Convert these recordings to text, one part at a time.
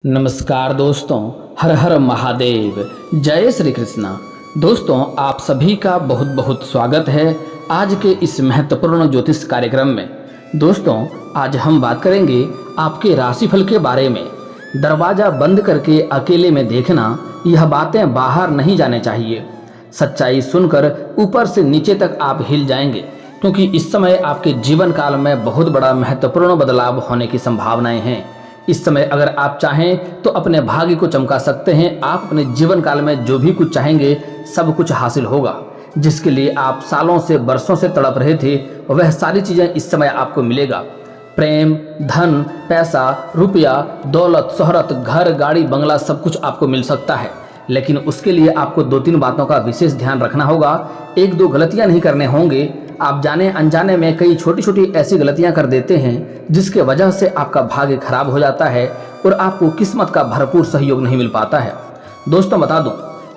नमस्कार दोस्तों, हर हर महादेव, जय श्री कृष्णा। दोस्तों, आप सभी का बहुत बहुत स्वागत है आज के इस महत्वपूर्ण ज्योतिष कार्यक्रम में। दोस्तों, आज हम बात करेंगे आपके राशिफल के बारे में। दरवाजा बंद करके अकेले में देखना, यह बातें बाहर नहीं जाने चाहिए। सच्चाई सुनकर ऊपर से नीचे तक आप हिल जाएंगे, क्योंकि इस समय आपके जीवन काल में बहुत बड़ा महत्वपूर्ण बदलाव होने की संभावनाएं हैं। इस समय अगर आप चाहें तो अपने भाग्य को चमका सकते हैं। आप अपने जीवन काल में जो भी कुछ चाहेंगे सब कुछ हासिल होगा। जिसके लिए आप सालों से बरसों से तड़प रहे थे, वह सारी चीज़ें इस समय आपको मिलेगा। प्रेम, धन, पैसा, रुपया, दौलत, शोहरत, घर, गाड़ी, बंगला सब कुछ आपको मिल सकता है। लेकिन उसके लिए आपको 2-3 बातों का विशेष ध्यान रखना होगा। 1-2 गलतियां नहीं करने होंगे। आप जाने अनजाने में कई छोटी छोटी ऐसी गलतियां कर देते हैं जिसके वजह से आपका भाग्य खराब हो जाता है और आपको किस्मत का भरपूर सहयोग नहीं मिल पाता है। दोस्तों, बता दूं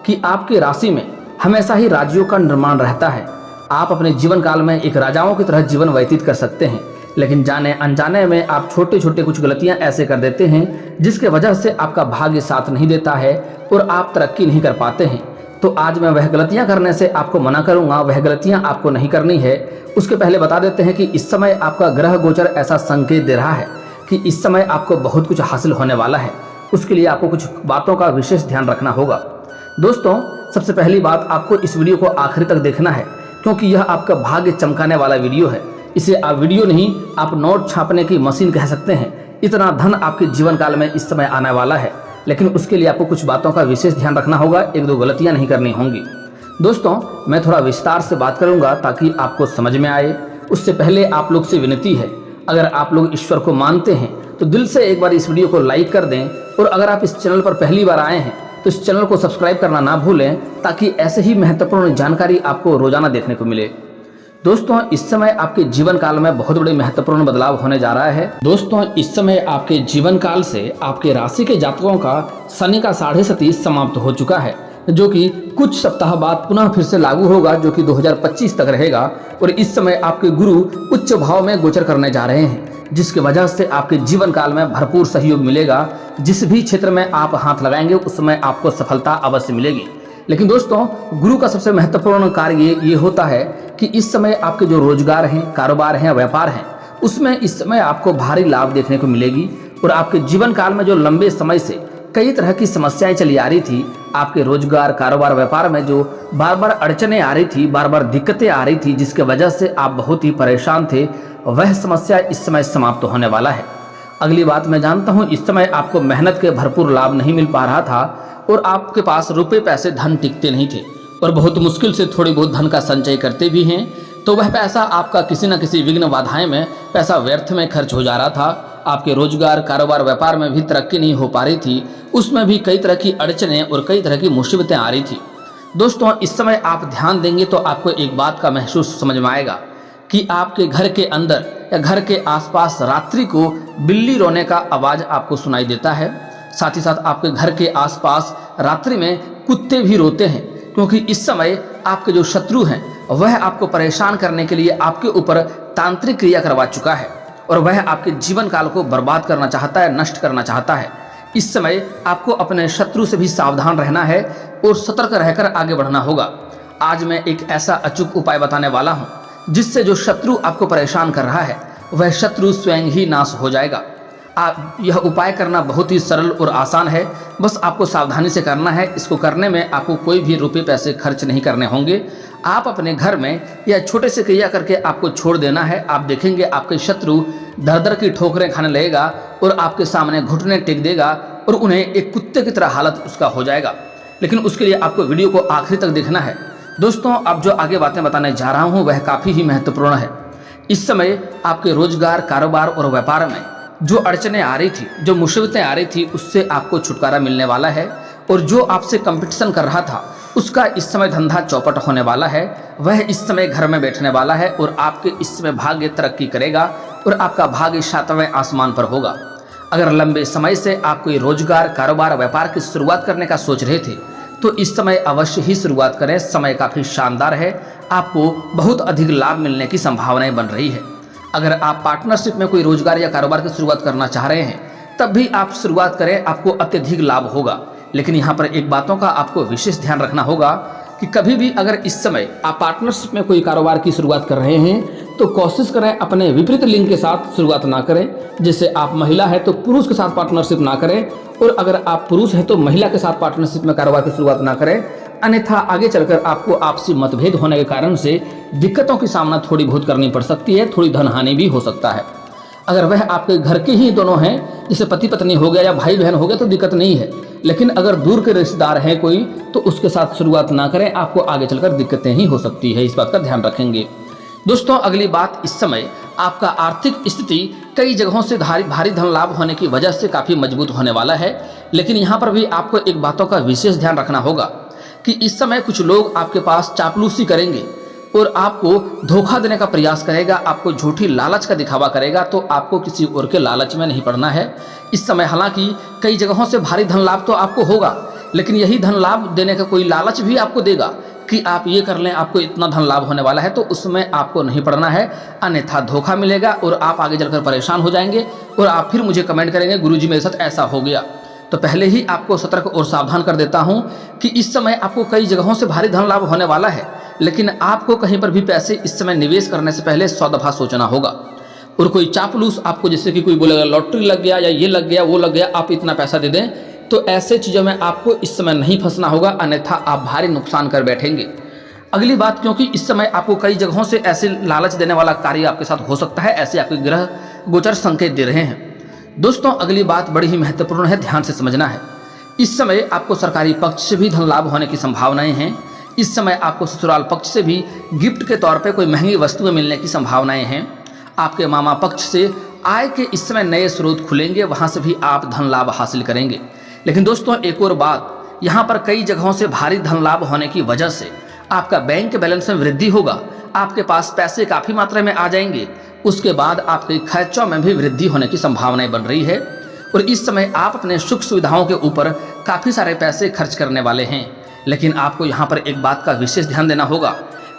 कि आपकी राशि में हमेशा ही राज्यों का निर्माण रहता है। आप अपने जीवन काल में एक राजाओं की तरह जीवन व्यतीत कर सकते हैं, लेकिन जाने अनजाने में आप छोटे छोटे कुछ गलतियां ऐसे कर देते हैं जिसके वजह से आपका भाग्य साथ नहीं देता है और आप तरक्की नहीं कर पाते हैं। तो आज मैं वह गलतियां करने से आपको मना करूंगा, वह गलतियां आपको नहीं करनी है। उसके पहले बता देते हैं कि इस समय आपका ग्रह गोचर ऐसा संकेत दे रहा है कि इस समय आपको बहुत कुछ हासिल होने वाला है। उसके लिए आपको कुछ बातों का विशेष ध्यान रखना होगा। दोस्तों, सबसे पहली बात, आपको इस वीडियो को आखिरी तक देखना है, क्योंकि यह आपका भाग्य चमकाने वाला वीडियो है। इसे आप वीडियो नहीं, आप नोट छापने की मशीन कह सकते हैं। इतना धन आपके जीवन काल में इस समय आने वाला है, लेकिन उसके लिए आपको कुछ बातों का विशेष ध्यान रखना होगा। 1-2 गलतियां नहीं करनी होंगी। दोस्तों, मैं थोड़ा विस्तार से बात करूंगा ताकि आपको समझ में आए। उससे पहले आप लोग से विनती है, अगर आप लोग ईश्वर को मानते हैं तो दिल से एक बार इस वीडियो को लाइक कर दें, और अगर आप इस चैनल पर पहली बार आए हैं तो इस चैनल को सब्सक्राइब करना ना भूलें, ताकि ऐसे ही महत्वपूर्ण जानकारी आपको रोजाना देखने को मिले। दोस्तों, इस समय आपके जीवन काल में बहुत बड़े महत्वपूर्ण बदलाव होने जा रहा है। दोस्तों, इस समय आपके जीवन काल से आपके राशि के जातकों का शनि का 30.5 समाप्त हो चुका है, जो कि कुछ सप्ताह बाद पुनः फिर से लागू होगा, जो कि 2025 तक रहेगा। और इस समय आपके गुरु उच्च भाव में गोचर करने जा रहे हैं, जिसकी वजह से आपके जीवन काल में भरपूर सहयोग मिलेगा। जिस भी क्षेत्र में आप हाथ लगाएंगे उसमें आपको सफलता अवश्य मिलेगी। लेकिन दोस्तों, गुरु का सबसे महत्वपूर्ण कार्य ये होता है कि इस समय आपके जो रोजगार हैं, कारोबार हैं, व्यापार हैं, उसमें इस समय आपको भारी लाभ देखने को मिलेगी। और आपके जीवन काल में जो लंबे समय से कई तरह की समस्याएं चली आ रही थी, आपके रोजगार, कारोबार, व्यापार में जो बार बार अड़चने आ रही थी, बार बार दिक्कतें आ रही थी, जिसके वजह से आप बहुत ही परेशान थे, वह समस्या इस समय समाप्त होने वाला है। अगली बात, मैं जानता हूँ इस समय आपको मेहनत के भरपूर लाभ नहीं मिल पा रहा था और आपके पास रुपए पैसे धन टिकते नहीं थे, और बहुत मुश्किल से थोड़ी बहुत धन का संचय करते भी हैं, तो वह पैसा आपका किसी न किसी विघ्न बाधाएं में पैसा व्यर्थ में खर्च हो जा रहा था। आपके रोजगार, कारोबार, व्यापार में भी तरक्की नहीं हो पा रही थी, उसमें भी कई तरह की अड़चनें और कई तरह की मुसीबतें आ रही थी। दोस्तों, इस समय आप ध्यान देंगे तो आपको एक बात का महसूस समझ में आएगा कि आपके घर के अंदर या घर के आसपास रात्रि को बिल्ली रोने का आवाज़ आपको सुनाई देता है। साथ ही साथ आपके घर के आसपास रात्रि में कुत्ते भी रोते हैं, क्योंकि इस समय आपके जो शत्रु हैं वह आपको परेशान करने के लिए आपके ऊपर तांत्रिक क्रिया करवा चुका है, और वह आपके जीवन काल को बर्बाद करना चाहता है, नष्ट करना चाहता है। इस समय आपको अपने शत्रु से भी सावधान रहना है और सतर्क रहकर आगे बढ़ना होगा। आज मैं एक ऐसा अचूक उपाय बताने वाला हूँ जिससे जो शत्रु आपको परेशान कर रहा है वह शत्रु स्वयं ही नाश हो जाएगा। यह उपाय करना बहुत ही सरल और आसान है, बस आपको सावधानी से करना है। इसको करने में आपको कोई भी रुपए पैसे खर्च नहीं करने होंगे। आप अपने घर में या छोटे से क्रिया करके आपको छोड़ देना है। आप देखेंगे आपके शत्रु दर दर की ठोकरें खाने लगेगा और आपके सामने घुटने टेक देगा और उन्हें एक कुत्ते की तरह हालत उसका हो जाएगा। लेकिन उसके लिए आपको वीडियो को आखिरी तक देखना है। दोस्तों, अब जो आगे बातें बताने जा रहा हूँ वह काफ़ी ही महत्वपूर्ण है। इस समय आपके रोजगार, कारोबार और व्यापार में जो अड़चनें आ रही थी, जो मुसीबतें आ रही थी, उससे आपको छुटकारा मिलने वाला है। और जो आपसे कंपटीशन कर रहा था उसका इस समय धंधा चौपट होने वाला है। वह इस समय घर में बैठने वाला है और आपके इस समय भाग्य तरक्की करेगा और आपका भाग्य 7वें आसमान पर होगा। अगर लंबे समय से आप कोई रोजगार, कारोबार, व्यापार की शुरुआत करने का सोच रहे थे तो इस समय अवश्य ही शुरुआत करें। समय काफ़ी शानदार है, आपको बहुत अधिक लाभ मिलने की संभावनाएं बन रही है। अगर आप पार्टनरशिप में कोई रोजगार या कारोबार की शुरुआत करना चाह रहे हैं तब भी आप शुरुआत करें, आपको अत्यधिक लाभ होगा। लेकिन यहाँ पर एक बातों का आपको विशेष ध्यान रखना होगा कि कभी भी अगर इस समय आप पार्टनरशिप में कोई कारोबार की शुरुआत कर रहे हैं तो कोशिश करें अपने विपरीत लिंग के साथ शुरुआत ना करें। जैसे आप महिला है तो पुरुष के साथ पार्टनरशिप ना करें, और अगर आप पुरुष हैं तो महिला के साथ पार्टनरशिप में कारोबार की शुरुआत ना करें, अन्यथा आगे चलकर आपको आपसी मतभेद होने के कारण से दिक्कतों की सामना थोड़ी बहुत करनी पड़ सकती है, थोड़ी धन हानि भी हो सकता है। अगर वह आपके घर के ही दोनों हैं, जैसे पति पत्नी हो गया या भाई बहन हो गया, तो दिक्कत नहीं है। लेकिन अगर दूर के रिश्तेदार हैं कोई, तो उसके साथ शुरुआत ना करें, आपको आगे चलकर दिक्कतें ही हो सकती है, इस बात का ध्यान रखेंगे। दोस्तों अगली बात, इस समय आपका आर्थिक स्थिति कई जगहों से भारी धन लाभ होने की वजह से काफ़ी मजबूत होने वाला है। लेकिन यहाँ पर भी आपको एक बातों का विशेष ध्यान रखना होगा कि इस समय कुछ लोग आपके पास चापलूसी करेंगे और आपको धोखा देने का प्रयास करेगा, आपको झूठी लालच का दिखावा करेगा। तो आपको किसी और के लालच में नहीं पड़ना है इस समय। हालांकि कई जगहों से भारी धन लाभ तो आपको होगा, लेकिन यही धन लाभ देने का कोई लालच भी आपको देगा कि आप ये कर लें, आपको इतना धन लाभ होने वाला है, तो उसमें आपको नहीं पड़ना है, अन्यथा धोखा मिलेगा और आप आगे चलकर परेशान हो जाएंगे और आप फिर मुझे कमेंट करेंगे गुरुजी मेरे साथ ऐसा हो गया। तो पहले ही आपको सतर्क और सावधान कर देता हूं कि इस समय आपको कई जगहों से भारी धन लाभ होने वाला है, लेकिन आपको कहीं पर भी पैसे इस समय निवेश करने से पहले 100 दफा सोचना होगा। और कोई चापलूस आपको, जैसे कि कोई बोलेगा लॉटरी लग गया या ये लग गया वो लग गया, आप इतना पैसा दे दें, तो ऐसे चीज़ों में आपको इस समय नहीं फंसना होगा, अन्यथा आप भारी नुकसान कर बैठेंगे। अगली बात, क्योंकि इस समय आपको कई जगहों से ऐसे लालच देने वाला कार्य आपके साथ हो सकता है, ऐसे आपके ग्रह गोचर संकेत दे रहे हैं। दोस्तों अगली बात बड़ी ही महत्वपूर्ण है, ध्यान से समझना है। इस समय आपको सरकारी पक्ष से भी धन लाभ होने की संभावनाएं हैं। इस समय आपको ससुराल पक्ष से भी गिफ्ट के तौर पे कोई महंगी वस्तुएं मिलने की संभावनाएं हैं। आपके मामा पक्ष से आय के इस समय नए स्रोत खुलेंगे, वहां से भी आप धन लाभ हासिल करेंगे। लेकिन दोस्तों एक और बात, यहाँ पर कई जगहों से भारी धन लाभ होने की वजह से आपका बैंक बैलेंस में वृद्धि होगा, आपके पास पैसे काफ़ी मात्रा में आ जाएंगे। उसके बाद आपके खर्चों में भी वृद्धि होने की संभावनाएं बन रही है और इस समय आप अपने सुख सुविधाओं के ऊपर काफ़ी सारे पैसे खर्च करने वाले हैं। लेकिन आपको यहाँ पर एक बात का विशेष ध्यान देना होगा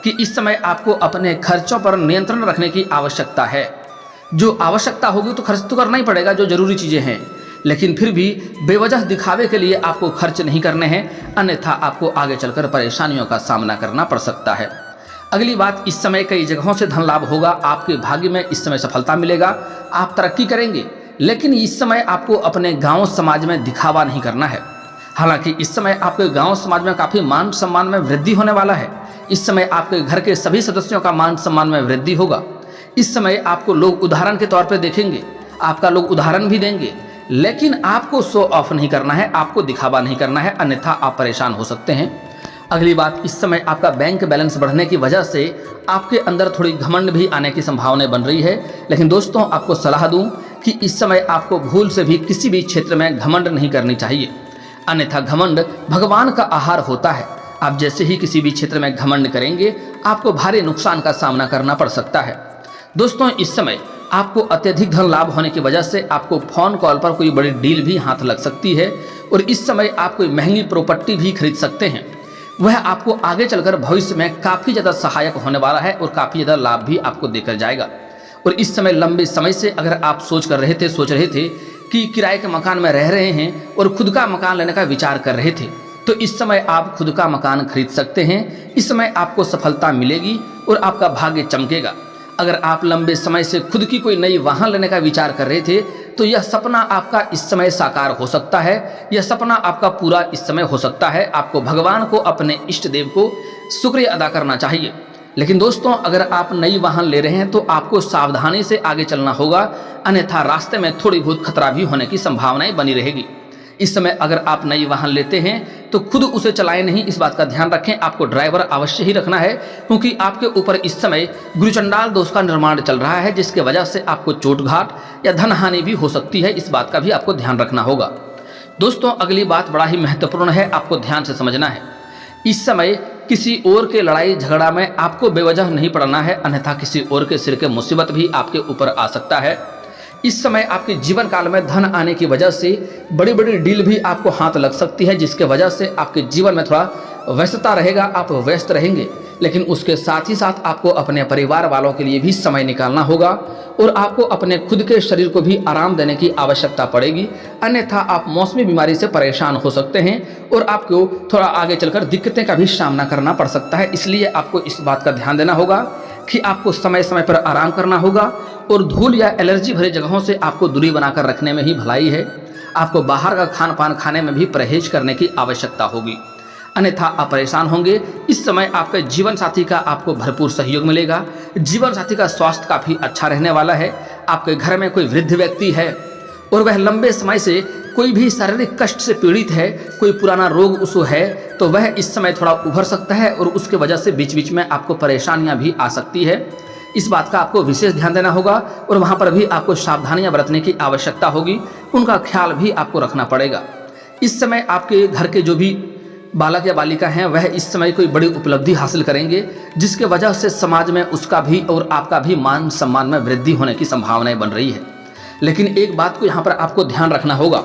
कि इस समय आपको अपने खर्चों पर नियंत्रण रखने की आवश्यकता है। जो आवश्यकता होगी तो खर्च तो करना ही पड़ेगा, जो जरूरी चीज़ें हैं, लेकिन फिर भी बेवजह दिखावे के लिए आपको खर्च नहीं करने हैं, अन्यथा आपको आगे चलकर परेशानियों का सामना करना पड़ सकता है। अगली बात, इस समय कई जगहों से धन लाभ होगा, आपके भाग्य में इस समय सफलता मिलेगा, आप तरक्की करेंगे। लेकिन इस समय आपको अपने गांव समाज में दिखावा नहीं करना है। हालांकि इस समय आपके गांव समाज में काफ़ी मान सम्मान में वृद्धि होने वाला है। इस समय आपके घर के सभी सदस्यों का मान सम्मान में वृद्धि होगा। इस समय आपको लोग उदाहरण के तौर पर देखेंगे, आपका लोग उदाहरण भी देंगे, लेकिन आपको शो ऑफ नहीं करना है, आपको दिखावा नहीं करना है, अन्यथा आप परेशान हो सकते हैं। अगली बात, इस समय आपका बैंक बैलेंस बढ़ने की वजह से आपके अंदर थोड़ी घमंड भी आने की संभावनाएं बन रही है। लेकिन दोस्तों आपको सलाह दूं कि इस समय आपको भूल से भी किसी भी क्षेत्र में घमंड नहीं करनी चाहिए, अन्यथा घमंड भगवान का आहार होता है। आप जैसे ही किसी भी क्षेत्र में घमंड करेंगे, आपको भारी नुकसान का सामना करना पड़ सकता है। दोस्तों इस समय आपको अत्यधिक धन लाभ होने की वजह से आपको फोन कॉल पर कोई बड़ी डील भी हाथ लग सकती है और इस समय आप कोई महंगी प्रॉपर्टी भी खरीद सकते हैं। वह आपको आगे चलकर भविष्य में काफ़ी ज़्यादा सहायक होने वाला है और काफ़ी ज़्यादा लाभ भी आपको देकर जाएगा। और इस समय लंबे समय से अगर आप सोच रहे थे कि किराए के मकान में रह रहे हैं और खुद का मकान लेने का विचार कर रहे थे, तो इस समय आप खुद का मकान खरीद सकते हैं। इस समय आपको सफलता मिलेगी और आपका भाग्य चमकेगा। अगर आप लंबे समय से खुद की कोई नई वाहन लेने का विचार कर रहे थे, तो यह सपना आपका इस समय साकार हो सकता है, यह सपना आपका पूरा इस समय हो सकता है। आपको भगवान को, अपने इष्ट देव को शुक्रिया अदा करना चाहिए। लेकिन दोस्तों अगर आप नई वाहन ले रहे हैं तो आपको सावधानी से आगे चलना होगा, अन्यथा रास्ते में थोड़ी बहुत खतरा भी होने की संभावनाएं बनी रहेगी। इस समय अगर आप नई वाहन लेते हैं तो खुद उसे चलाएं नहीं, इस बात का ध्यान रखें। आपको ड्राइवर अवश्य ही रखना है, क्योंकि आपके ऊपर इस समय गुरुचंडाल दोष का निर्माण चल रहा है, जिसके वजह से आपको चोट-घाट या धन हानि भी हो सकती है। इस बात का भी आपको ध्यान रखना होगा। दोस्तों अगली बात बड़ा ही महत्वपूर्ण है, आपको ध्यान से समझना है। इस समय किसी और के लड़ाई झगड़ा में आपको बेवजह नहीं पड़ना है, अन्यथा किसी और के सिर के मुसीबत भी आपके ऊपर आ सकता है। इस समय आपके जीवन काल में धन आने की वजह से बड़ी बड़ी डील भी आपको हाथ लग सकती है, जिसके वजह से आपके जीवन में थोड़ा व्यस्तता रहेगा, आप व्यस्त रहेंगे, लेकिन उसके साथ ही साथ आपको अपने परिवार वालों के लिए भी समय निकालना होगा और आपको अपने खुद के शरीर को भी आराम देने की आवश्यकता पड़ेगी। अन्यथा आप मौसमी बीमारी से परेशान हो सकते हैं और आपको थोड़ा आगे चलकर दिक्कतें का भी सामना करना पड़ सकता है। इसलिए आपको इस बात का ध्यान देना होगा कि आपको समय समय पर आराम करना होगा और धूल या एलर्जी भरे जगहों से आपको दूरी बनाकर रखने में ही भलाई है। आपको बाहर का खान पान खाने में भी परहेज करने की आवश्यकता होगी, अन्यथा आप परेशान होंगे। इस समय आपके जीवन साथी का आपको भरपूर सहयोग मिलेगा। जीवन साथी का स्वास्थ्य काफ़ी अच्छा रहने वाला है। आपके घर में कोई वृद्ध व्यक्ति है और वह लंबे समय से कोई भी शारीरिक कष्ट से पीड़ित है, कोई पुराना रोग उसको है, तो वह इस समय थोड़ा उभर सकता है और उसके वजह से बीच बीच में आपको परेशानियां भी आ सकती है। इस बात का आपको विशेष ध्यान देना होगा और वहाँ पर भी आपको सावधानियां बरतने की आवश्यकता होगी, उनका ख्याल भी आपको रखना पड़ेगा। इस समय आपके घर के जो भी बालक या बालिका हैं वह इस समय कोई बड़ी उपलब्धि हासिल करेंगे, जिसके वजह से समाज में उसका भी और आपका भी मान सम्मान में वृद्धि होने की संभावनाएं बन रही है। लेकिन एक बात को यहाँ पर आपको ध्यान रखना होगा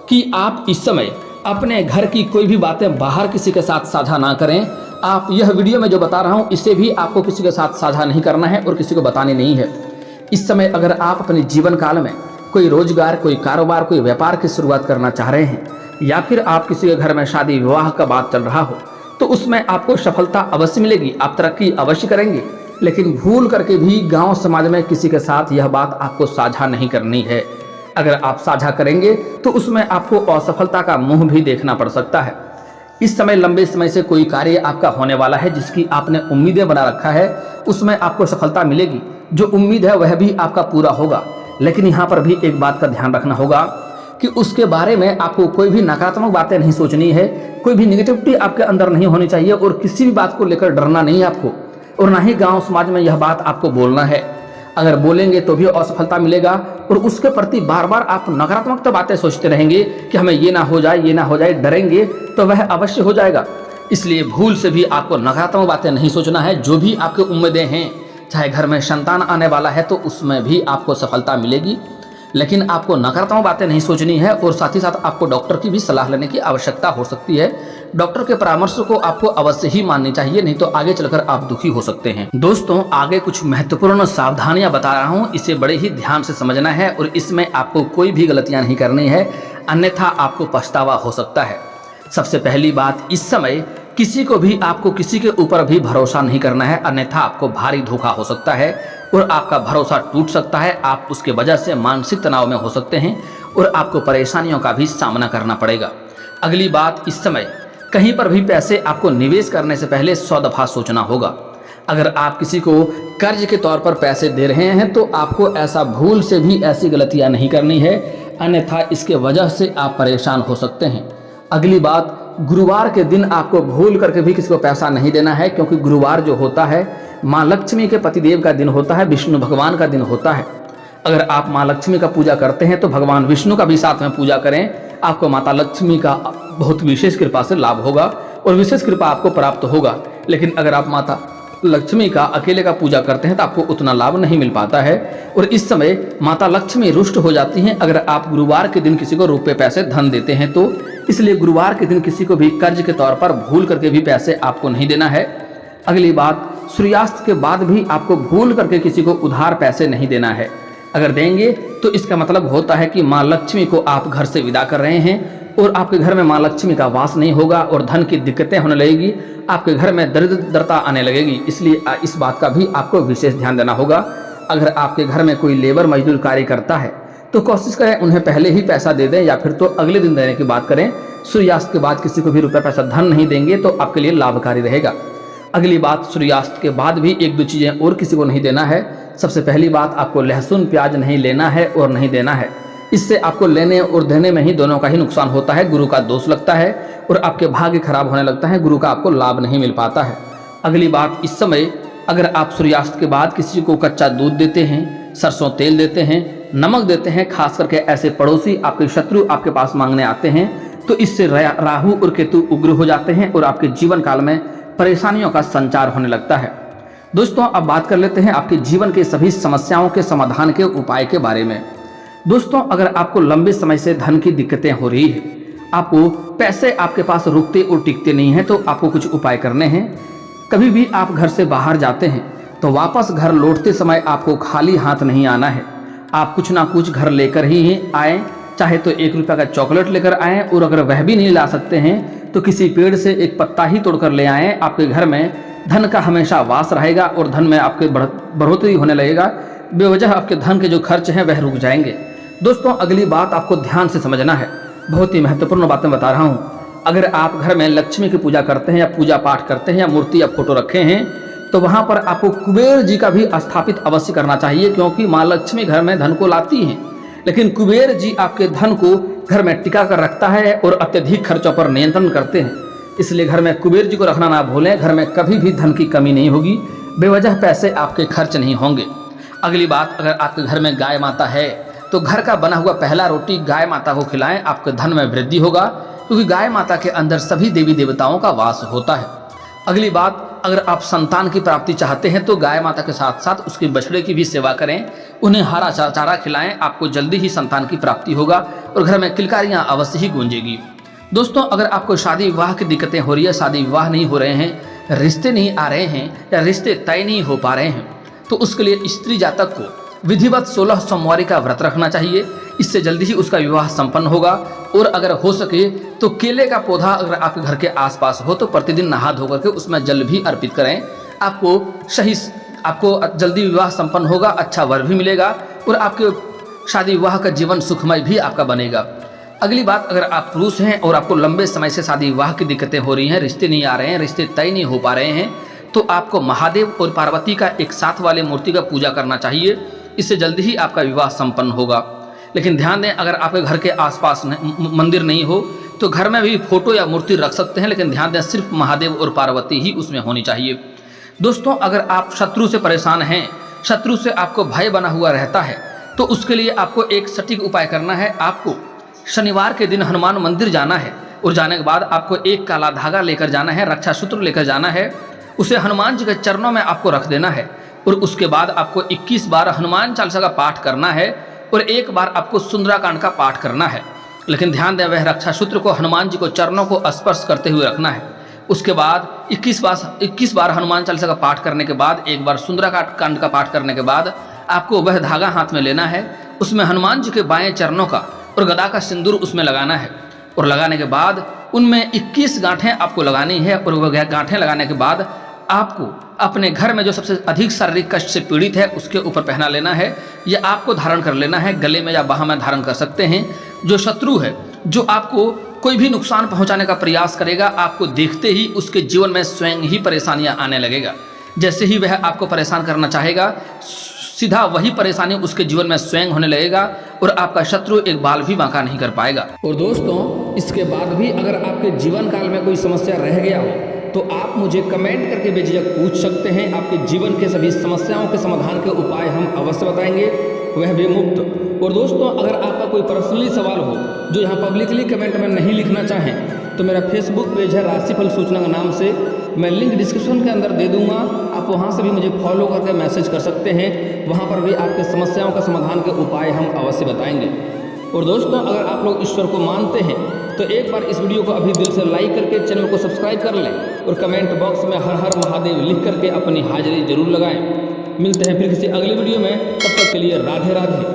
कि आप इस समय अपने घर की कोई भी बातें बाहर किसी के साथ साझा ना करें। आप यह वीडियो में जो बता रहा हूँ इसे भी आपको किसी के साथ साझा नहीं करना है और किसी को बतानी नहीं है। इस समय अगर आप अपने जीवन काल में कोई रोजगार, कोई कारोबार, कोई व्यापार की शुरुआत करना चाह रहे हैं या फिर आप किसी के घर में शादी विवाह का बात चल रहा हो, तो उसमें आपको सफलता अवश्य मिलेगी, आप तरक्की अवश्य करेंगे। लेकिन भूल करके भी गांव समाज में किसी के साथ यह बात आपको साझा नहीं करनी है। अगर आप साझा करेंगे तो उसमें आपको असफलता का मुंह भी देखना पड़ सकता है। इस समय लंबे समय से कोई कार्य आपका होने वाला है जिसकी आपने उम्मीदें बना रखा है, उसमें आपको सफलता मिलेगी। जो उम्मीद है वह भी आपका पूरा होगा। लेकिन यहाँ पर भी एक बात का ध्यान रखना होगा कि उसके बारे में आपको कोई भी नकारात्मक बातें नहीं सोचनी है, कोई भी निगेटिविटी आपके अंदर नहीं होनी चाहिए और किसी भी बात को लेकर डरना नहीं है आपको, और ना ही गांव समाज में यह बात आपको बोलना है। अगर बोलेंगे तो भी असफलता मिलेगा और उसके प्रति बार बार आप नकारात्मक बातें सोचते रहेंगे कि हमें ये ना हो जाए, ये ना हो जाए, डरेंगे तो वह अवश्य हो जाएगा। इसलिए भूल से भी आपको नकारात्मक बातें नहीं सोचना है। जो भी आपकी उम्मीदें हैं, चाहे घर में संतान आने वाला है तो उसमें भी आपको सफलता मिलेगी, लेकिन आपको नकारात्मक बातें नहीं सोचनी है। और साथ ही साथ आपको डॉक्टर की भी सलाह लेने की आवश्यकता हो सकती है। डॉक्टर के परामर्श को आपको अवश्य ही माननी चाहिए, नहीं तो आगे चलकर आप दुखी हो सकते हैं। दोस्तों, आगे कुछ महत्वपूर्ण सावधानियां बता रहा हूं, इसे बड़े ही ध्यान से समझना है और इसमें आपको कोई भी गलतियां नहीं करनी है, अन्यथा आपको पछतावा हो सकता है। सबसे पहली बात, इस समय किसी को भी आपको किसी के ऊपर भी भरोसा नहीं करना है, अन्यथा आपको भारी धोखा हो सकता है और आपका भरोसा टूट सकता है। आप उसके वजह से मानसिक तनाव में हो सकते हैं और आपको परेशानियों का भी सामना करना पड़ेगा। अगली बात, इस समय कहीं पर भी पैसे आपको निवेश करने से पहले 100 दफा सोचना होगा। अगर आप किसी को कर्ज के तौर पर पैसे दे रहे हैं तो आपको ऐसा भूल से भी ऐसी गलतियां नहीं करनी है, अन्यथा इसके वजह से आप परेशान हो सकते हैं। अगली बात, गुरुवार के दिन आपको भूल करके भी किसी को पैसा नहीं देना है, क्योंकि गुरुवार जो होता है माँ लक्ष्मी के पतिदेव का दिन होता है, विष्णु भगवान का दिन होता है। अगर आप माँ लक्ष्मी का पूजा करते हैं तो भगवान विष्णु का भी साथ में पूजा करें, आपको माता लक्ष्मी का बहुत विशेष कृपा से लाभ होगा और विशेष कृपा आपको प्राप्त होगा। लेकिन अगर आप माता लक्ष्मी का अकेले का पूजा करते हैं तो आपको उतना लाभ नहीं मिल पाता है और इस समय माता लक्ष्मी रुष्ट हो जाती हैं अगर आप गुरुवार के दिन किसी को रुपए पैसे धन देते हैं तो। इसलिए गुरुवार के दिन किसी को भी कर्ज के तौर पर भूल करके भी पैसे आपको नहीं देना है। अगली बात, सूर्यास्त के बाद भी आपको भूल करके किसी को उधार पैसे नहीं देना है। अगर देंगे तो इसका मतलब होता है कि माँ लक्ष्मी को आप घर से विदा कर रहे हैं और आपके घर में माँ लक्ष्मी का वास नहीं होगा और धन की दिक्कतें होने लगेगी, आपके घर में दरिद्रता आने लगेगी। इसलिए इस बात का भी आपको विशेष ध्यान देना होगा। अगर आपके घर में कोई लेबर मजदूर कार्य करता है तो कोशिश करें उन्हें पहले ही पैसा दे दें या फिर तो अगले दिन देने की बात करें। सूर्यास्त के बाद किसी को भी रुपया पैसा धन नहीं देंगे तो आपके लिए लाभकारी रहेगा। अगली बात, सूर्यास्त के बाद भी 1-2 चीज़ें और किसी को नहीं देना है। सबसे पहली बात, आपको लहसुन प्याज नहीं लेना है और नहीं देना है। इससे आपको लेने और देने में ही दोनों का ही नुकसान होता है, गुरु का दोष लगता है और आपके भाग्य खराब होने लगता है, गुरु का आपको लाभ नहीं मिल पाता है। अगली बात, इस समय अगर आप सूर्यास्त के बाद किसी को कच्चा दूध देते हैं, सरसों तेल देते हैं, नमक देते हैं, खास करके ऐसे पड़ोसी आपके शत्रु आपके पास मांगने आते हैं, तो इससे राहु और केतु उग्र हो जाते हैं और आपके जीवन काल में परेशानियों का संचार होने लगता है। दोस्तों, अब बात कर लेते हैं आपके जीवन के सभी समस्याओं के समाधान के उपाय के बारे में। दोस्तों, अगर आपको लंबे समय से धन की दिक्कतें हो रही है, आपको पैसे आपके पास रुकते और टिकते नहीं हैं, तो आपको कुछ उपाय करने हैं। कभी भी आप घर से बाहर जाते हैं तो वापस घर लौटते समय आपको खाली हाथ नहीं आना है। आप कुछ ना कुछ घर लेकर ही आएँ, चाहे तो 1 रुपये का चॉकलेट लेकर आएँ, और अगर वह भी नहीं ला सकते हैं तो किसी पेड़ से एक पत्ता ही तोड़कर ले आएँ। आपके घर में धन का हमेशा वास रहेगा और धन में आपके बढ़ोतरी होने लगेगा। बेवजह आपके धन के जो खर्च हैं वह रुक जाएंगे। दोस्तों, अगली बात आपको ध्यान से समझना है, बहुत ही महत्वपूर्ण बातें बता रहा हूँ। अगर आप घर में लक्ष्मी की पूजा करते हैं या पूजा पाठ करते हैं या मूर्ति या फोटो रखे हैं, तो वहाँ पर आपको कुबेर जी का भी स्थापित अवश्य करना चाहिए, क्योंकि माँ लक्ष्मी घर में धन को लाती हैं, लेकिन कुबेर जी आपके धन को घर में टिका कर रखता है और अत्यधिक खर्चों पर नियंत्रण करते हैं। इसलिए घर में कुबेर जी को रखना ना भूलें। घर में कभी भी धन की कमी नहीं होगी, बेवजह पैसे आपके खर्च नहीं होंगे। अगली बात, अगर आपके घर में गाय माता है तो घर का बना हुआ पहला रोटी गाय माता को खिलाएं, आपके धन में वृद्धि होगा, क्योंकि गाय माता के अंदर सभी देवी देवताओं का वास होता है। अगली बात, अगर आप संतान की प्राप्ति चाहते हैं तो गाय माता के साथ साथ उसके बछड़े की भी सेवा करें, उन्हें हरा चारा खिलाएं, आपको जल्दी ही संतान की प्राप्ति होगा और घर में किलकारियां अवश्य ही गूंजेगी। दोस्तों, अगर आपको शादी विवाह की दिक्कतें हो रही है, शादी विवाह नहीं हो रहे हैं, रिश्ते नहीं आ रहे हैं या रिश्ते तय नहीं हो पा रहे हैं, तो उसके लिए स्त्री जातक को विधिवत 16 सोमवारी का व्रत रखना चाहिए। इससे जल्दी ही उसका विवाह संपन्न होगा। और अगर हो सके तो केले का पौधा अगर आपके घर के आसपास हो तो प्रतिदिन नहा धो करके उसमें जल भी अर्पित करें। आपको जल्दी विवाह संपन्न होगा, अच्छा वर भी मिलेगा और आपके शादी विवाह का जीवन सुखमय भी आपका बनेगा। अगली बात, अगर आप पुरुष हैं और आपको लंबे समय से शादी विवाह की दिक्कतें हो रही हैं, रिश्ते नहीं आ रहे हैं, रिश्ते तय नहीं हो पा रहे हैं, तो आपको महादेव और पार्वती का एक साथ वाले मूर्ति का पूजा करना चाहिए। इससे जल्दी ही आपका विवाह संपन्न होगा। लेकिन ध्यान दें, अगर आपके घर के आसपास मंदिर नहीं हो तो घर में भी फोटो या मूर्ति रख सकते हैं, लेकिन ध्यान दें सिर्फ महादेव और पार्वती ही उसमें होनी चाहिए। दोस्तों, अगर आप शत्रु से परेशान हैं, शत्रु से आपको भय बना हुआ रहता है, तो उसके लिए आपको एक सटीक उपाय करना है। आपको शनिवार के दिन हनुमान मंदिर जाना है और जाने के बाद आपको एक काला धागा लेकर जाना है, रक्षा सूत्र लेकर जाना है, उसे हनुमान जी के चरणों में आपको रख देना है और उसके बाद आपको 21 बार हनुमान चालीसा का पाठ करना है और 1 बार आपको सुंदराकांड का पाठ करना है। लेकिन ध्यान दें, वह रक्षा सूत्र को हनुमान जी को चरणों को स्पर्श करते हुए रखना है। उसके बाद 21 बार हनुमान चालीसा का पाठ करने के बाद, 1 बार सुंदराकांड का पाठ करने के बाद आपको वह धागा हाथ में लेना है, उसमें हनुमान जी के बाएं चरणों का और गदा का सिंदूर उसमें लगाना है और लगाने के बाद उनमें 21 गांठें आपको लगानी है और वह गांठें लगाने के बाद आपको अपने घर में जो सबसे अधिक शारीरिक कष्ट से पीड़ित है उसके ऊपर पहना लेना है या आपको धारण कर लेना है, गले में या बाह में धारण कर सकते हैं। जो शत्रु है, जो आपको कोई भी नुकसान पहुंचाने का प्रयास करेगा, आपको देखते ही उसके जीवन में स्वयं ही परेशानियां आने लगेगा। जैसे ही वह आपको परेशान करना चाहेगा, सीधा वही परेशानी उसके जीवन में स्वयं होने लगेगा और आपका शत्रु एक बाल भी बांका नहीं कर पाएगा। और दोस्तों, इसके बाद भी अगर आपके जीवन काल में कोई समस्या रह गया हो तो आप मुझे कमेंट करके बेझिझक पूछ सकते हैं। आपके जीवन के सभी समस्याओं के समाधान के उपाय हम अवश्य बताएंगे, वह भी मुफ्त। और दोस्तों, अगर आपका कोई पर्सनली सवाल हो जो यहाँ पब्लिकली कमेंट में नहीं लिखना चाहें तो मेरा फेसबुक पेज है राशिफल सूचना के नाम से, मैं लिंक डिस्क्रिप्शन के अंदर दे दूंगा, आप वहाँ से भी मुझे फॉलो करके मैसेज कर सकते हैं। वहाँ पर भी आपके समस्याओं का समाधान के उपाय हम अवश्य बताएंगे। और दोस्तों, अगर आप लोग ईश्वर को मानते हैं तो एक बार इस वीडियो को अभी दिल से लाइक करके चैनल को सब्सक्राइब कर लें और कमेंट बॉक्स में हर हर महादेव लिख करके अपनी हाजिरी जरूर लगाएं। मिलते हैं फिर किसी अगली वीडियो में, तब तक के लिए राधे राधे।